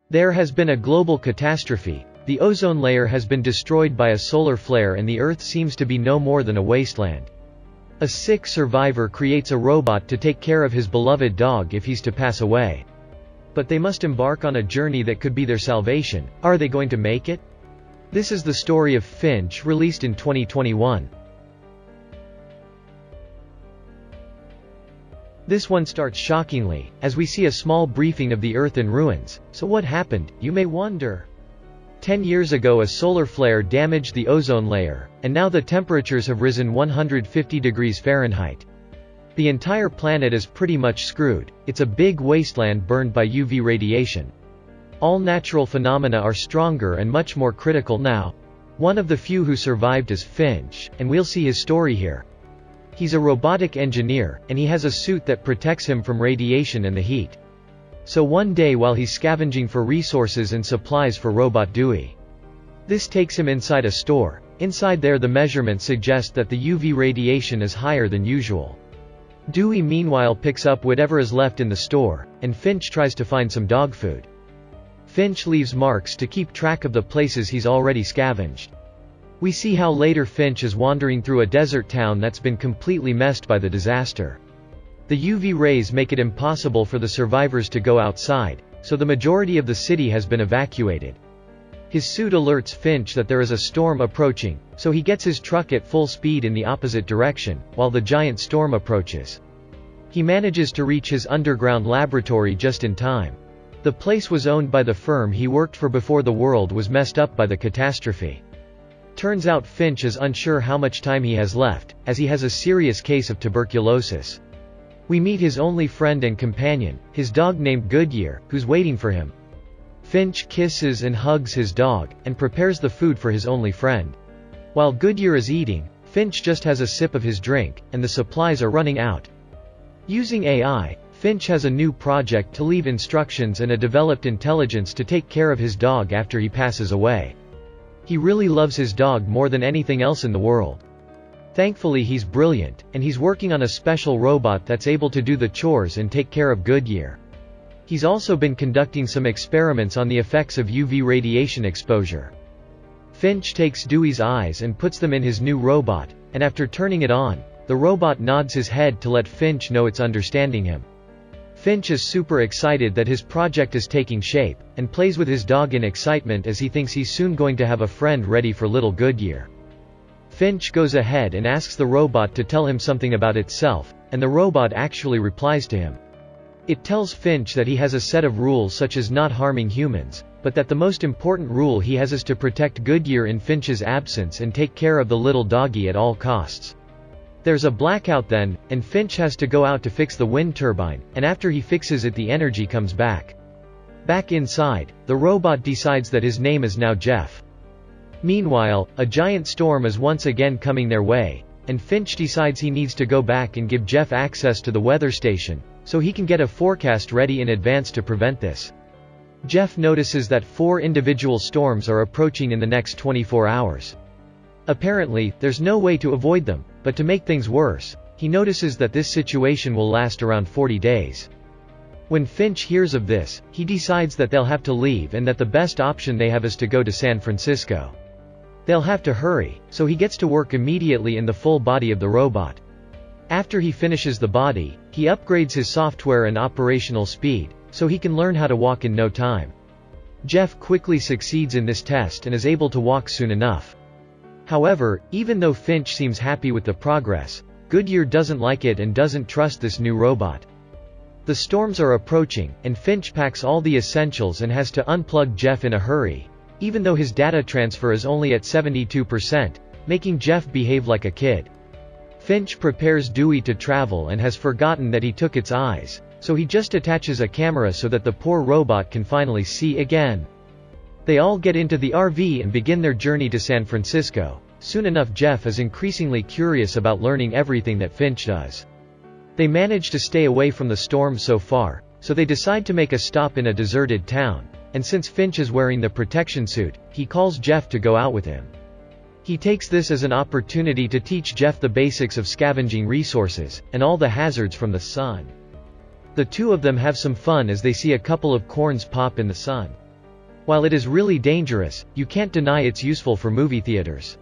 There has been a global catastrophe. The ozone layer has been destroyed by a solar flare and the Earth seems to be no more than a wasteland. A sick survivor creates a robot to take care of his beloved dog if he's to pass away. But they must embark on a journey that could be their salvation. Are they going to make it? This is the story of Finch, released in 2021. This one starts shockingly, as we see a small briefing of the Earth in ruins. So what happened, you may wonder? 10 years ago a solar flare damaged the ozone layer, and now the temperatures have risen 150 degrees Fahrenheit. The entire planet is pretty much screwed. It's a big wasteland burned by UV radiation. All natural phenomena are stronger and much more critical now. One of the few who survived is Finch, and we'll see his story here. He's a robotic engineer, and he has a suit that protects him from radiation and the heat. So one day while he's scavenging for resources and supplies for Robot Dewey, this takes him inside a store. Inside there the measurements suggest that the UV radiation is higher than usual. Dewey meanwhile picks up whatever is left in the store, and Finch tries to find some dog food. Finch leaves marks to keep track of the places he's already scavenged. We see how later Finch is wandering through a desert town that's been completely messed by the disaster. The UV rays make it impossible for the survivors to go outside, so the majority of the city has been evacuated. His suit alerts Finch that there is a storm approaching, so he gets his truck at full speed in the opposite direction, while the giant storm approaches. He manages to reach his underground laboratory just in time. The place was owned by the firm he worked for before the world was messed up by the catastrophe. Turns out Finch is unsure how much time he has left, as he has a serious case of tuberculosis. We meet his only friend and companion, his dog named Goodyear, who's waiting for him. Finch kisses and hugs his dog, and prepares the food for his only friend. While Goodyear is eating, Finch just has a sip of his drink, and the supplies are running out. Using AI, Finch has a new project to leave instructions and a developed intelligence to take care of his dog after he passes away. He really loves his dog more than anything else in the world. Thankfully he's brilliant, and he's working on a special robot that's able to do the chores and take care of Goodyear. He's also been conducting some experiments on the effects of UV radiation exposure. Finch takes Dewey's eyes and puts them in his new robot, and after turning it on, the robot nods his head to let Finch know it's understanding him. Finch is super excited that his project is taking shape, and plays with his dog in excitement as he thinks he's soon going to have a friend ready for little Goodyear. Finch goes ahead and asks the robot to tell him something about itself, and the robot actually replies to him. It tells Finch that he has a set of rules such as not harming humans, but that the most important rule he has is to protect Goodyear in Finch's absence and take care of the little doggy at all costs. There's a blackout then, and Finch has to go out to fix the wind turbine, and after he fixes it the energy comes back. Back inside, the robot decides that his name is now Jeff. Meanwhile, a giant storm is once again coming their way, and Finch decides he needs to go back and give Jeff access to the weather station, so he can get a forecast ready in advance to prevent this. Jeff notices that 4 individual storms are approaching in the next 24 hours. Apparently, there's no way to avoid them, but to make things worse, he notices that this situation will last around 40 days. When Finch hears of this, he decides that they'll have to leave and that the best option they have is to go to San Francisco. They'll have to hurry, so he gets to work immediately in the full body of the robot. After he finishes the body, he upgrades his software and operational speed, so he can learn how to walk in no time. Jeff quickly succeeds in this test and is able to walk soon enough. However, even though Finch seems happy with the progress, Goodyear doesn't like it and doesn't trust this new robot. The storms are approaching, and Finch packs all the essentials and has to unplug Jeff in a hurry, even though his data transfer is only at 72%, making Jeff behave like a kid. Finch prepares Dewey to travel and has forgotten that he took its eyes, so he just attaches a camera so that the poor robot can finally see again. They all get into the RV and begin their journey to San Francisco. Soon enough Jeff is increasingly curious about learning everything that Finch does. They manage to stay away from the storm so far, so they decide to make a stop in a deserted town, and since Finch is wearing the protection suit, he calls Jeff to go out with him. He takes this as an opportunity to teach Jeff the basics of scavenging resources, and all the hazards from the sun. The two of them have some fun as they see a couple of corns pop in the sun. While it is really dangerous, you can't deny it's useful for movie theaters.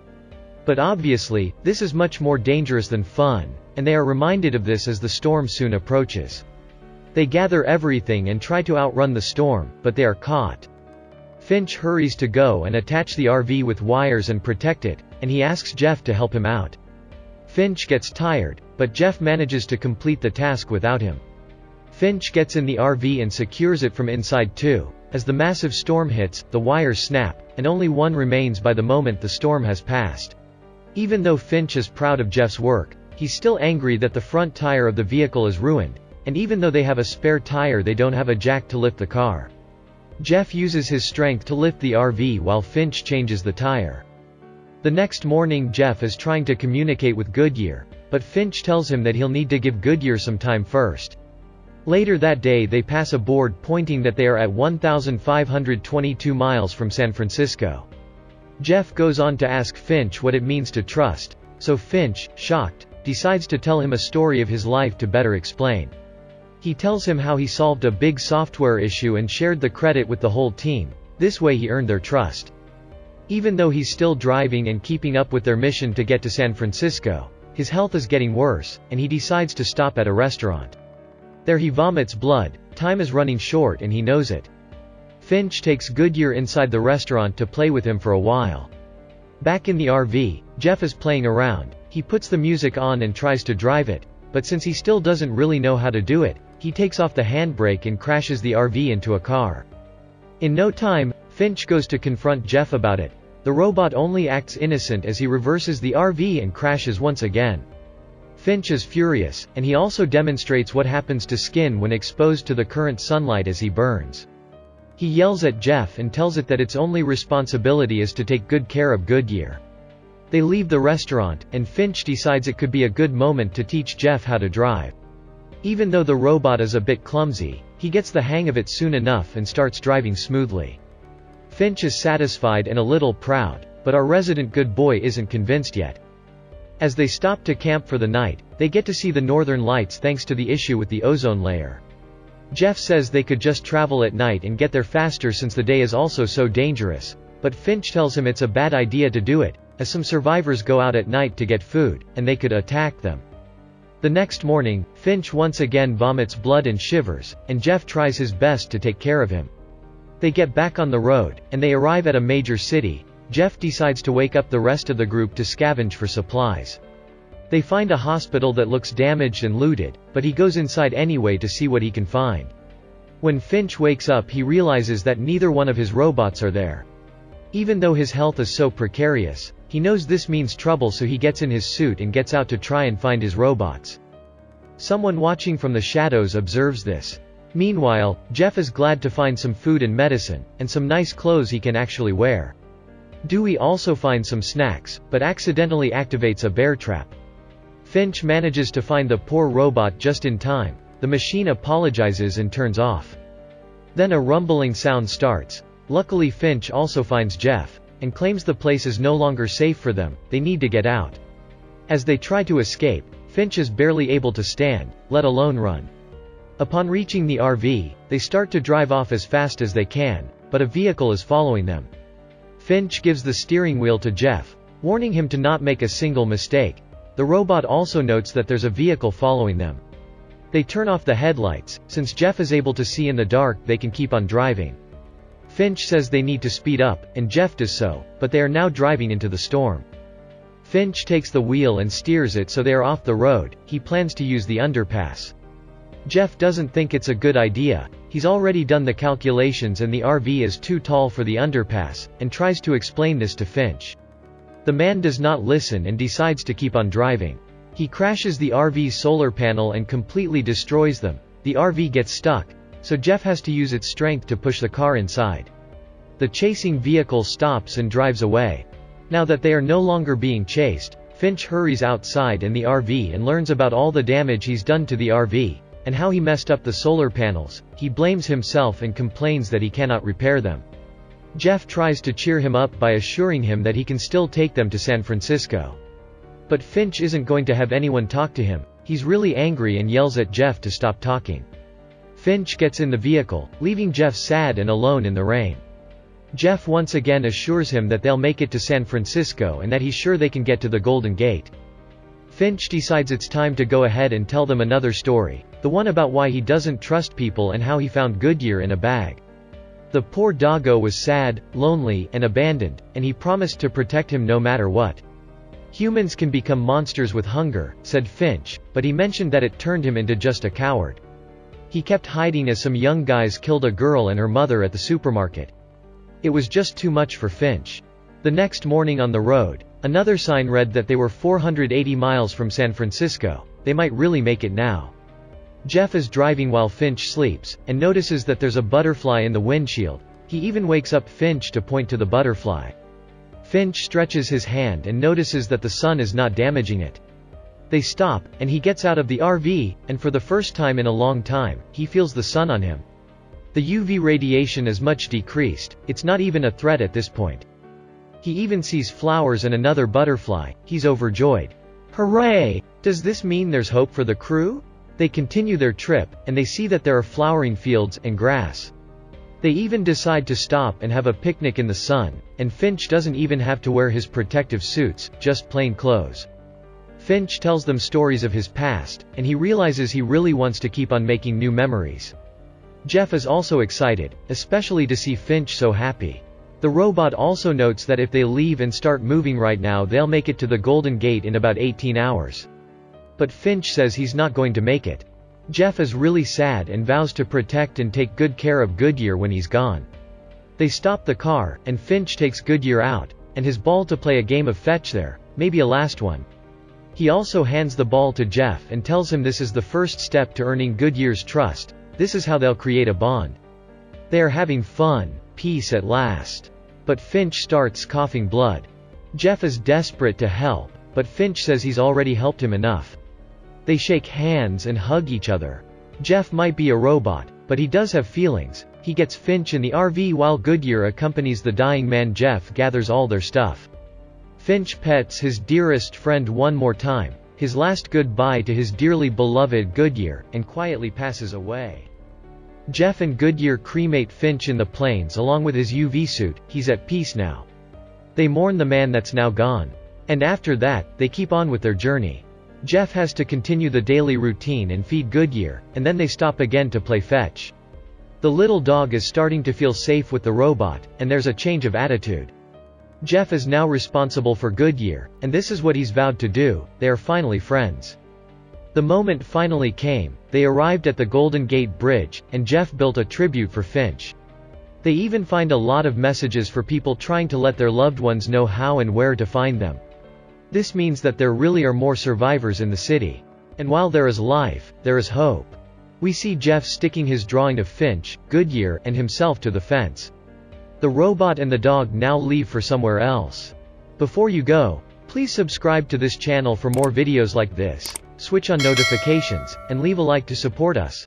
But obviously, this is much more dangerous than fun, and they are reminded of this as the storm soon approaches. They gather everything and try to outrun the storm, but they are caught. Finch hurries to go and attach the RV with wires and protect it, and he asks Jeff to help him out. Finch gets tired, but Jeff manages to complete the task without him. Finch gets in the RV and secures it from inside too. As the massive storm hits, the wires snap, and only one remains by the moment the storm has passed. Even though Finch is proud of Jeff's work, he's still angry that the front tire of the vehicle is ruined, and even though they have a spare tire they don't have a jack to lift the car. Jeff uses his strength to lift the RV while Finch changes the tire. The next morning Jeff is trying to communicate with Goodyear, but Finch tells him that he'll need to give Goodyear some time first. Later that day they pass a board pointing that they are at 1,522 miles from San Francisco. Jeff goes on to ask Finch what it means to trust, so Finch, shocked, decides to tell him a story of his life to better explain. He tells him how he solved a big software issue and shared the credit with the whole team. This way he earned their trust. Even though he's still driving and keeping up with their mission to get to San Francisco, his health is getting worse, and he decides to stop at a restaurant. There he vomits blood, time is running short and he knows it. Finch takes Goodyear inside the restaurant to play with him for a while. Back in the RV, Jeff is playing around. He puts the music on and tries to drive it, but since he still doesn't really know how to do it, he takes off the handbrake and crashes the RV into a car. In no time, Finch goes to confront Jeff about it. The robot only acts innocent as he reverses the RV and crashes once again. Finch is furious, and he also demonstrates what happens to skin when exposed to the current sunlight as he burns. He yells at Jeff and tells it that its only responsibility is to take good care of Goodyear. They leave the restaurant, and Finch decides it could be a good moment to teach Jeff how to drive. Even though the robot is a bit clumsy, he gets the hang of it soon enough and starts driving smoothly. Finch is satisfied and a little proud, but our resident good boy isn't convinced yet. As they stop to camp for the night, they get to see the northern lights thanks to the issue with the ozone layer. Jeff says they could just travel at night and get there faster since the day is also so dangerous, but Finch tells him it's a bad idea to do it, as some survivors go out at night to get food, and they could attack them. The next morning, Finch once again vomits blood and shivers, and Jeff tries his best to take care of him. They get back on the road, and they arrive at a major city. Jeff decides to wake up the rest of the group to scavenge for supplies. They find a hospital that looks damaged and looted, but he goes inside anyway to see what he can find. When Finch wakes up he realizes that neither one of his robots are there. Even though his health is so precarious, he knows this means trouble, so he gets in his suit and gets out to try and find his robots. Someone watching from the shadows observes this. Meanwhile, Jeff is glad to find some food and medicine, and some nice clothes he can actually wear. Dewey also finds some snacks, but accidentally activates a bear trap. Finch manages to find the poor robot just in time. The machine apologizes and turns off. Then a rumbling sound starts. Luckily Finch also finds Jeff, and claims the place is no longer safe for them. They need to get out. As they try to escape, Finch is barely able to stand, let alone run. Upon reaching the RV, they start to drive off as fast as they can, but a vehicle is following them. Finch gives the steering wheel to Jeff, warning him to not make a single mistake. The robot also notes that there's a vehicle following them. They turn off the headlights. Since Jeff is able to see in the dark, they can keep on driving. Finch says they need to speed up, and Jeff does so, but they are now driving into the storm. Finch takes the wheel and steers it so they are off the road. He plans to use the underpass. Jeff doesn't think it's a good idea. He's already done the calculations and the RV is too tall for the underpass, and tries to explain this to Finch. The man does not listen and decides to keep on driving. He crashes the RV's solar panel and completely destroys them. The RV gets stuck, so Jeff has to use its strength to push the car inside. The chasing vehicle stops and drives away. Now that they are no longer being chased, Finch hurries outside in the RV and learns about all the damage he's done to the RV, and how he messed up the solar panels. He blames himself and complains that he cannot repair them. Jeff tries to cheer him up by assuring him that he can still take them to San Francisco. But Finch isn't going to have anyone talk to him. He's really angry and yells at Jeff to stop talking. Finch gets in the vehicle, leaving Jeff sad and alone in the rain. Jeff once again assures him that they'll make it to San Francisco and that he's sure they can get to the Golden Gate. Finch decides it's time to go ahead and tell them another story, the one about why he doesn't trust people and how he found Goodyear in a bag. The poor doggo was sad, lonely, and abandoned, and he promised to protect him no matter what. Humans can become monsters with hunger, said Finch, but he mentioned that it turned him into just a coward. He kept hiding as some young guys killed a girl and her mother at the supermarket. It was just too much for Finch. The next morning on the road, another sign read that they were 480 miles from San Francisco. They might really make it now. Jeff is driving while Finch sleeps, and notices that there's a butterfly in the windshield. He even wakes up Finch to point to the butterfly. Finch stretches his hand and notices that the sun is not damaging it. They stop, and he gets out of the RV, and for the first time in a long time, he feels the sun on him. The UV radiation is much decreased, it's not even a threat at this point. He even sees flowers and another butterfly. He's overjoyed. Hooray! Does this mean there's hope for the crew? They continue their trip, and they see that there are flowering fields and grass. They even decide to stop and have a picnic in the sun, and Finch doesn't even have to wear his protective suits, just plain clothes. Finch tells them stories of his past, and he realizes he really wants to keep on making new memories. Jeff is also excited, especially to see Finch so happy. The robot also notes that if they leave and start moving right now they'll make it to the Golden Gate in about 18 hours. But Finch says he's not going to make it. Jeff is really sad and vows to protect and take good care of Goodyear when he's gone. They stop the car, and Finch takes Goodyear out, and his ball to play a game of fetch there, maybe a last one. He also hands the ball to Jeff and tells him this is the first step to earning Goodyear's trust. This is how they'll create a bond. They are having fun, peace at last. But Finch starts coughing blood. Jeff is desperate to help, but Finch says he's already helped him enough. They shake hands and hug each other. Jeff might be a robot, but he does have feelings. He gets Finch in the RV while Goodyear accompanies the dying man. Jeff gathers all their stuff. Finch pets his dearest friend one more time, his last goodbye to his dearly beloved Goodyear, and quietly passes away. Jeff and Goodyear cremate Finch in the plains along with his UV suit. He's at peace now. They mourn the man that's now gone. And after that, they keep on with their journey. Jeff has to continue the daily routine and feed Goodyear, and then they stop again to play fetch. The little dog is starting to feel safe with the robot, and there's a change of attitude. Jeff is now responsible for Goodyear, and this is what he's vowed to do. They are finally friends. The moment finally came. They arrived at the Golden Gate Bridge, and Jeff built a tribute for Finch. They even find a lot of messages for people trying to let their loved ones know how and where to find them. This means that there really are more survivors in the city. And while there is life, there is hope. We see Jeff sticking his drawing of Finch, Goodyear, and himself to the fence. The robot and the dog now leave for somewhere else. Before you go, please subscribe to this channel for more videos like this, switch on notifications, and leave a like to support us.